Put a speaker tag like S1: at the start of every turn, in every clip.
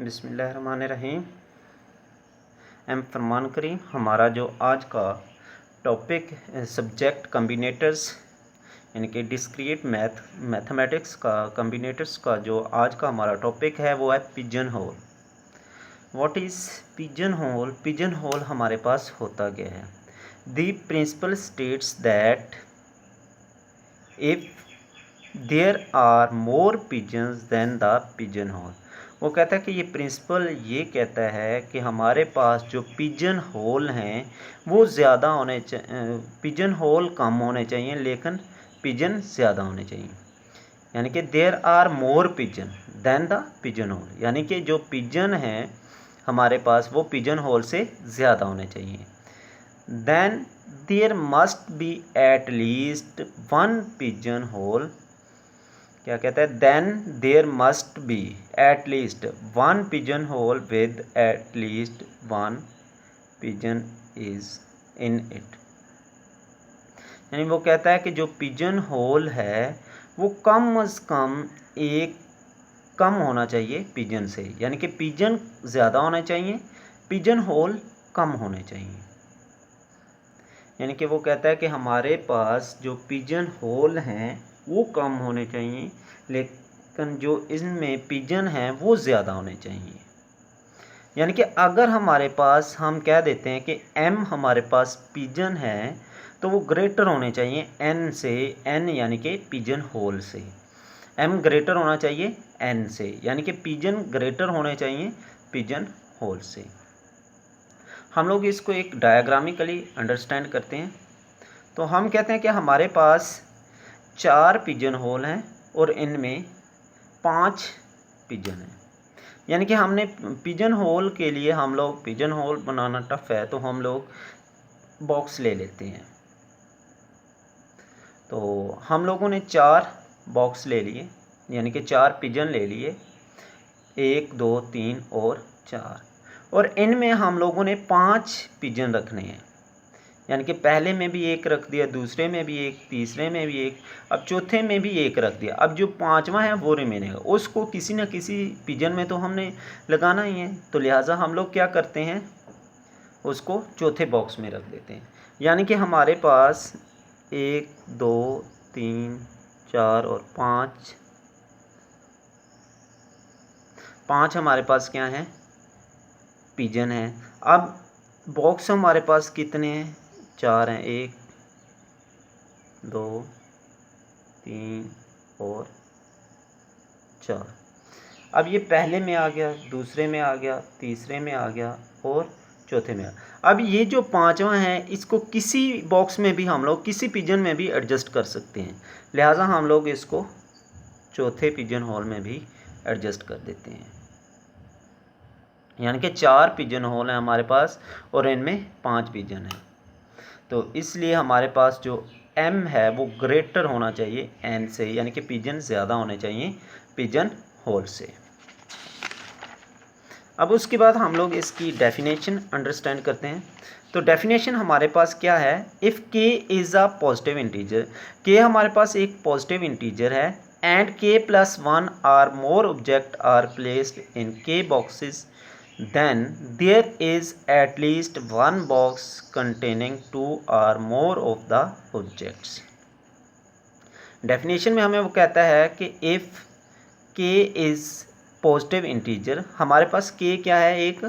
S1: बिस्मिल्लाहिर्रहमानिर्रहीम। एम फरमान करीम। हमारा जो आज का टॉपिक सब्जेक्ट कम्बिनेटर्स यानी कि डिस्क्रीट मैथमेटिक्स का कम्बिनेटर्स का जो आज का हमारा टॉपिक है वो है pigeon hole. What is pigeon hole? Pigeon hole हमारे पास होता क्या है? The principle states that if there are more pigeons than the pigeon hole. वो कहता है कि ये प्रिंसिपल ये कहता है कि हमारे पास जो पिजन होल हैं वो ज़्यादा होने पिजन होल कम होने चाहिए लेकिन पिजन ज़्यादा होने चाहिए। यानी कि there are more pigeon than the pigeon hole, यानी कि जो पिजन हैं हमारे पास वो पिजन होल से ज़्यादा होने चाहिए। Then there must be at least one pigeon hole. क्या कहता है? Then there must be at least one pigeon hole with at least one pigeon is in it. यानी वो कहता है कि जो पिजन होल है वो कम अज़ कम एक कम होना चाहिए पिजन से, यानी कि पिजन ज़्यादा होना चाहिए, पिजन होल कम होने चाहिए। यानी कि वो कहता है कि हमारे पास जो पिजन होल हैं वो कम होने चाहिए लेकिन जो इनमें पिजन हैं वो ज़्यादा होने चाहिए। यानी कि अगर हमारे पास हम कह देते हैं कि m हमारे पास पिजन है तो वो ग्रेटर होने चाहिए n से, n यानी कि पिजन होल से। m ग्रेटर होना चाहिए n से, यानी कि पिजन ग्रेटर होने चाहिए पिजन होल से। हम लोग इसको एक डायग्रामिकली अंडरस्टैंड करते हैं। तो हम कहते हैं कि हमारे पास 4 पिजन होल हैं और इनमें 5 पिजन हैं। यानी कि हमने पिजन होल के लिए हम लोग पिजन होल बनाना टफ है तो हम लोग बॉक्स ले लेते हैं। तो हम लोगों ने 4 बॉक्स ले लिए, यानी कि 4 पिजन ले लिए, 1 2 3 और 4, और इनमें हम लोगों ने 5 पिजन रखने हैं। यानी कि पहले में भी एक रख दिया, दूसरे में भी एक, तीसरे में भी एक, अब चौथे में भी एक रख दिया। अब जो 5वां है वो रिमेनिंग है, उसको किसी न किसी पिजन में तो हमने लगाना ही है। तो लिहाजा हम लोग क्या करते हैं, उसको चौथे बॉक्स में रख देते हैं। यानी कि हमारे पास 1 2 3 4 और 5 हमारे पास क्या हैं? पिजन है। अब बॉक्स हमारे पास कितने हैं? 4 हैं, 1 2 3 और 4। अब ये पहले में आ गया, दूसरे में आ गया, तीसरे में आ गया और चौथे में आ गया। अब ये जो 5वां है इसको किसी बॉक्स में भी हम लोग किसी पिजन में भी एडजस्ट कर सकते हैं। लिहाजा हम लोग इसको चौथे पिजन होल में भी एडजस्ट कर देते हैं। यानी कि 4 पिजन होल हैं हमारे पास और इनमें 5 पिजन हैं। तो इसलिए हमारे पास जो m है वो ग्रेटर होना चाहिए n से, यानी कि पिजन ज़्यादा होने चाहिए पिजन होल से। अब उसके बाद हम लोग इसकी डेफिनेशन अंडरस्टैंड करते हैं। तो डेफिनेशन हमारे पास क्या है? If k is a positive integer, k हमारे पास एक पॉजिटिव इंटीजर है, and k + 1 are more object are placed in k boxes, then there is at least one box containing 2 or more of the objects। Definition में हमें वो कहता है कि if k is positive integer, हमारे पास k क्या है? एक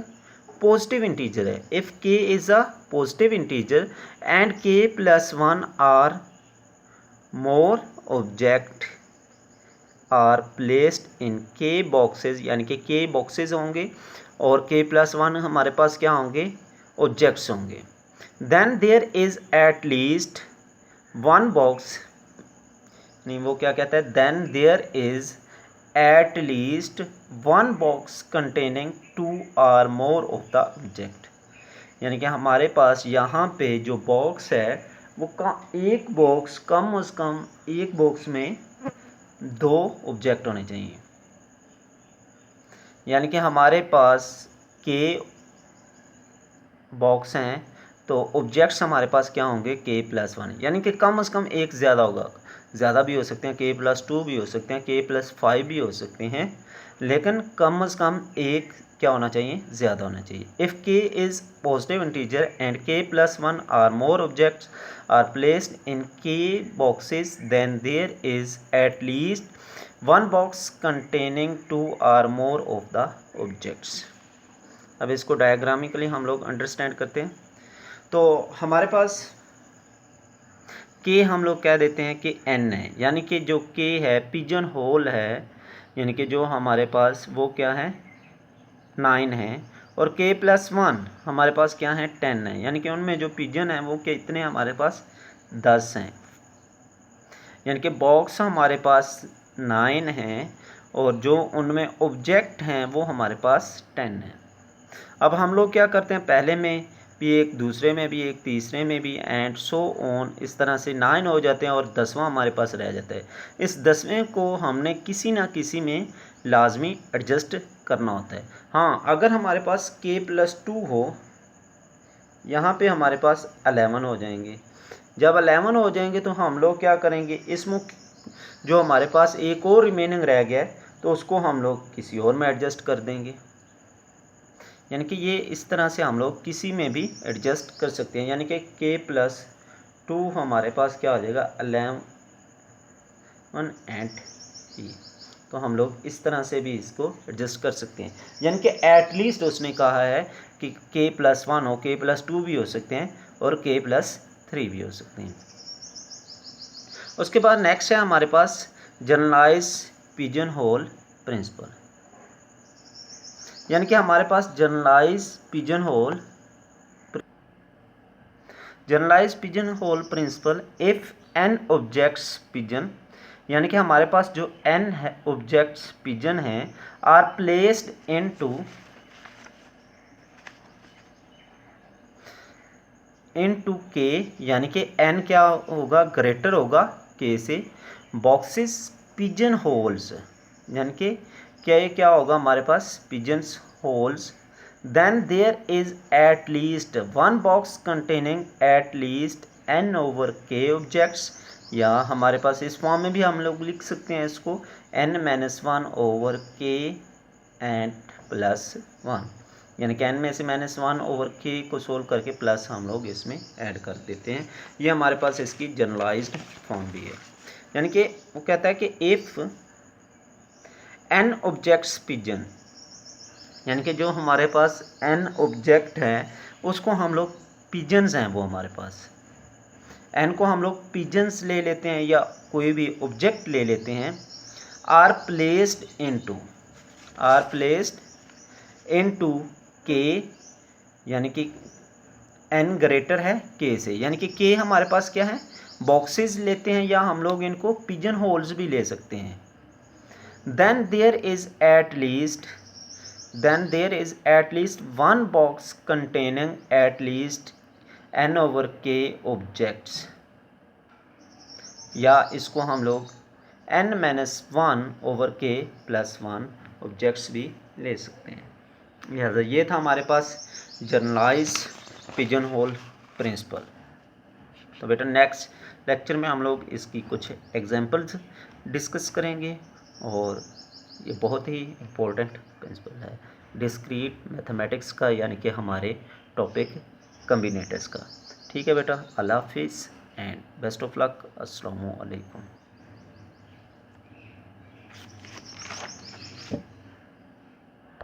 S1: पॉजिटिव इंटीजर है। If k is a positive integer and k + 1 are more object are placed in k boxes, यानी कि k बॉक्सेस होंगे और k + 1 हमारे पास क्या होंगे? ऑब्जेक्ट्स होंगे। Then there is at least one box, नहीं वो क्या कहता है? Then there is at least one box containing 2 और मोर ऑफ द ऑब्जेक्ट। यानी कि हमारे पास यहाँ पे जो बॉक्स है वो एक बॉक्स कम अज़ कम एक बॉक्स में 2 ऑब्जेक्ट होने चाहिए। यानी कि हमारे पास k बॉक्स हैं तो ऑब्जेक्ट्स हमारे पास क्या होंगे? k + 1, यानी कि कम से कम एक ज़्यादा होगा। ज़्यादा भी हो सकते हैं, k+2 भी हो सकते हैं, k+5 भी हो सकते हैं, लेकिन कम से कम एक क्या होना चाहिए, ज़्यादा होना चाहिए। If k is positive integer and k+1 are more objects are placed in k boxes then there is at least one box containing 2 or more of the objects। अब इसको डायग्रामिकली हम लोग अंडरस्टैंड करते हैं। तो हमारे पास के हम लोग कह देते हैं कि n है, यानी कि जो के है पिजन होल है, यानी कि जो हमारे पास वो क्या है 9 है, और k+1 हमारे पास क्या है 10 है, यानी कि उनमें जो पिजन है वो कितने हमारे पास 10 हैं, यानी कि बॉक्स हमारे पास 9 हैं और जो उनमें ऑब्जेक्ट हैं वो हमारे पास 10 हैं। अब हम लोग क्या करते हैं, पहले में भी एक, दूसरे में भी एक, तीसरे में भी, एंड सो ऑन, इस तरह से 9 हो जाते हैं और 10वां हमारे पास रह जाता है। इस 10वें को हमने किसी ना किसी में लाजमी एडजस्ट करना होता है। हाँ, अगर हमारे पास k+2 हो, यहाँ पे हमारे पास 11 हो जाएंगे। जब 11 हो जाएंगे तो हम लोग क्या करेंगे, इसमें जो हमारे पास एक और रिमेनिंग रह गया है तो उसको हम लोग किसी और में एडजस्ट कर देंगे, यानी कि ये इस तरह से हम लोग किसी में भी एडजस्ट कर सकते हैं, यानी कि k+2 हमारे पास क्या हो जाएगा 11 एंड e। तो हम लोग इस तरह से भी इसको एडजस्ट कर सकते हैं, यानी कि एटलीस्ट उसने कहा है कि k+1 हो, k+2 भी हो सकते हैं और k+3 भी हो सकते हैं। उसके बाद नेक्स्ट है हमारे पास जनरलाइज पिजन होल प्रिंसिपल, यानी कि हमारे पास generalize pigeon hole principle if n objects pigeon, यानी कि हमारे पास जो n है ऑब्जेक्ट्स पिजन हैं आर प्लेस्ड इनटू k, यानी कि n क्या होगा ग्रेटर होगा k से, बॉक्सेस पिजन होल्स, यानी कि क्या होगा हमारे पास pigeons holes, then there is at least one box containing at least n/k objects, या हमारे पास इस फॉर्म में भी हम लोग लिख सकते हैं इसको n-1/k and +1, यानी कि n में से -1/k को सोल्व करके प्लस हम लोग इसमें ऐड कर देते हैं। ये हमारे पास इसकी जनरलाइज्ड फॉर्म भी है, यानी कि वो कहता है कि इफ़ n ऑब्जेक्ट्स पिजन, यानी कि जो हमारे पास n ऑब्जेक्ट है उसको हम लोग पिजन्स हैं, वो हमारे पास n को हम लोग पिजन्स ले लेते हैं या कोई भी ऑब्जेक्ट ले लेते हैं, आर प्लेस्ड इनटू k, यानी कि n ग्रेटर है k से, यानी कि k हमारे पास क्या है बॉक्सेस लेते हैं या हम लोग इनको पिजन होल्स भी ले सकते हैं। then there is at least one box containing at least n/k objects, या इसको हम लोग n-1/k +1 ऑब्जेक्ट्स भी ले सकते हैं। लिहाजा ये था हमारे पास जनरलाइज पिजन होल प्रिंसिपल। तो बेटा नेक्स्ट लेक्चर में हम लोग इसकी कुछ एग्जांपल्स डिस्कस करेंगे, और ये बहुत ही इम्पोर्टेंट प्रिंसिपल है डिस्क्रीट मैथमेटिक्स का, यानी कि हमारे टॉपिक कम्बिनेटर्स का। ठीक है बेटा, अल्लाह हाफिज़ एंड बेस्ट ऑफ लक। अस्सलामु अलैकुम।